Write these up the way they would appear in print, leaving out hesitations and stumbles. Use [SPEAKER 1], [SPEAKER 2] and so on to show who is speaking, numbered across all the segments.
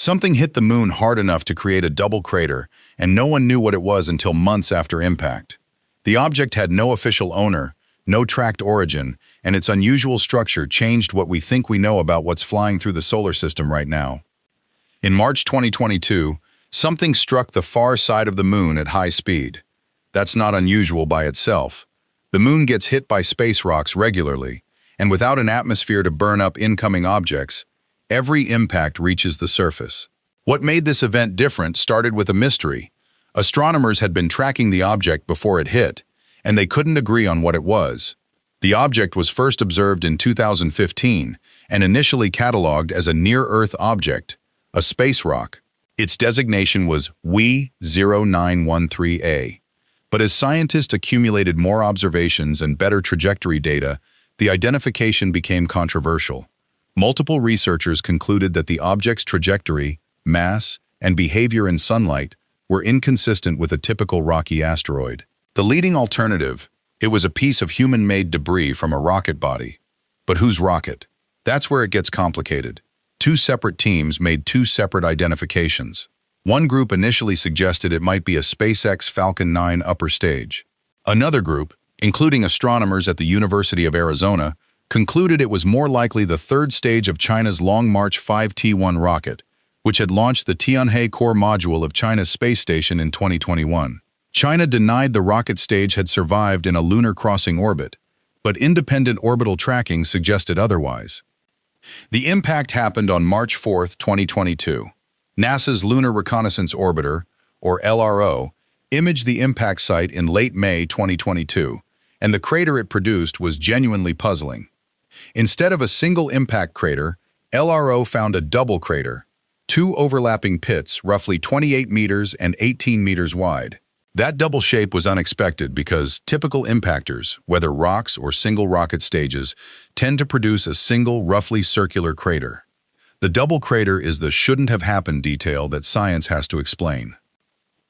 [SPEAKER 1] Something hit the moon hard enough to create a double crater, and no one knew what it was until months after impact. The object had no official owner, no tracked origin, and its unusual structure changed what we think we know about what's flying through the solar system right now. In March 2022, something struck the far side of the moon at high speed. That's not unusual by itself. The moon gets hit by space rocks regularly, and without an atmosphere to burn up incoming objects, every impact reaches the surface. What made this event different started with a mystery. Astronomers had been tracking the object before it hit, and they couldn't agree on what it was. The object was first observed in 2015 and initially catalogued as a near-Earth object, a space rock. Its designation was WE 0913A. But as scientists accumulated more observations and better trajectory data, the identification became controversial. Multiple researchers concluded that the object's trajectory, mass, and behavior in sunlight were inconsistent with a typical rocky asteroid. The leading alternative, it was a piece of human-made debris from a rocket body. But whose rocket? That's where it gets complicated. Two separate teams made two separate identifications. One group initially suggested it might be a SpaceX Falcon 9 upper stage. Another group, including astronomers at the University of Arizona, concluded it was more likely the third stage of China's Long March 5T1 rocket, which had launched the Tianhe core module of China's space station in 2021. China denied the rocket stage had survived in a lunar crossing orbit, but independent orbital tracking suggested otherwise. The impact happened on March 4, 2022. NASA's Lunar Reconnaissance Orbiter, or LRO, imaged the impact site in late May 2022, and the crater it produced was genuinely puzzling. Instead of a single impact crater, LRO found a double crater, two overlapping pits roughly 28 meters and 18 meters wide. That double shape was unexpected because typical impactors, whether rocks or single rocket stages, tend to produce a single roughly circular crater. The double crater is the shouldn't-have-happened detail that science has to explain.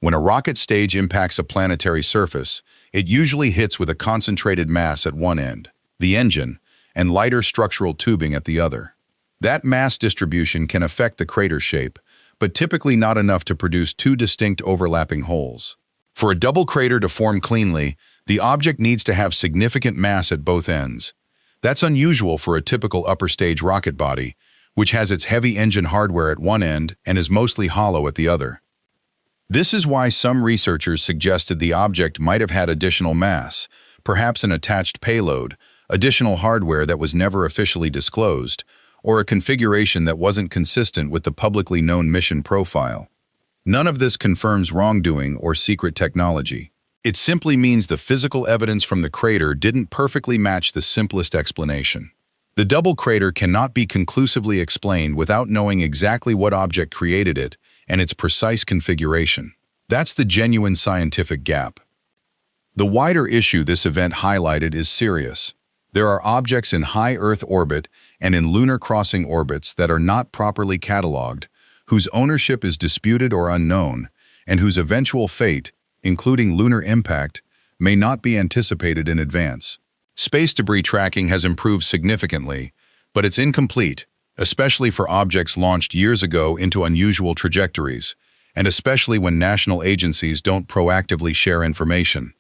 [SPEAKER 1] When a rocket stage impacts a planetary surface, it usually hits with a concentrated mass at one end, the engine, and lighter structural tubing at the other. That mass distribution can affect the crater shape, but typically not enough to produce two distinct overlapping holes. For a double crater to form cleanly, the object needs to have significant mass at both ends. That's unusual for a typical upper stage rocket body, which has its heavy engine hardware at one end and is mostly hollow at the other. This is why some researchers suggested the object might have had additional mass, perhaps an attached payload, additional hardware that was never officially disclosed, or a configuration that wasn't consistent with the publicly known mission profile. None of this confirms wrongdoing or secret technology. It simply means the physical evidence from the crater didn't perfectly match the simplest explanation. The double crater cannot be conclusively explained without knowing exactly what object created it and its precise configuration. That's the genuine scientific gap. The wider issue this event highlighted is serious. There are objects in high Earth orbit and in lunar crossing orbits that are not properly catalogued, whose ownership is disputed or unknown, and whose eventual fate, including lunar impact, may not be anticipated in advance. Space debris tracking has improved significantly, but it's incomplete, especially for objects launched years ago into unusual trajectories, and especially when national agencies don't proactively share information.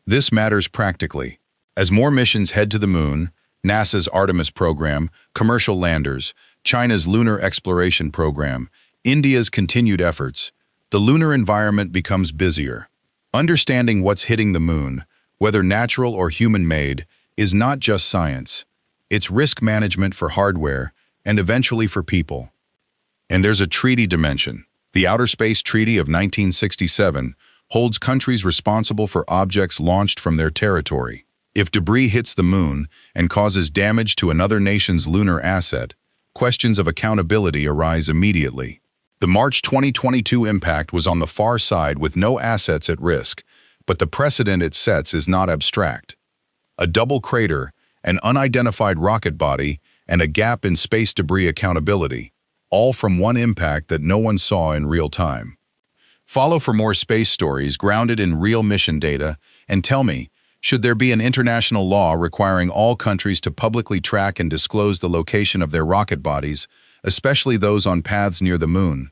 [SPEAKER 1] This matters practically. As more missions head to the moon, NASA's Artemis program, commercial landers, China's lunar exploration program, India's continued efforts, the lunar environment becomes busier. Understanding what's hitting the moon, whether natural or human-made, is not just science. It's risk management for hardware and eventually for people. And there's a treaty dimension. The Outer Space Treaty of 1967 holds countries responsible for objects launched from their territory. If debris hits the moon and causes damage to another nation's lunar asset, questions of accountability arise immediately. The March 2022 impact was on the far side with no assets at risk, but the precedent it sets is not abstract. A double crater, an unidentified rocket body, and a gap in space debris accountability, all from one impact that no one saw in real time. Follow for more space stories grounded in real mission data, and tell me, should there be an international law requiring all countries to publicly track and disclose the location of their rocket bodies, especially those on paths near the moon?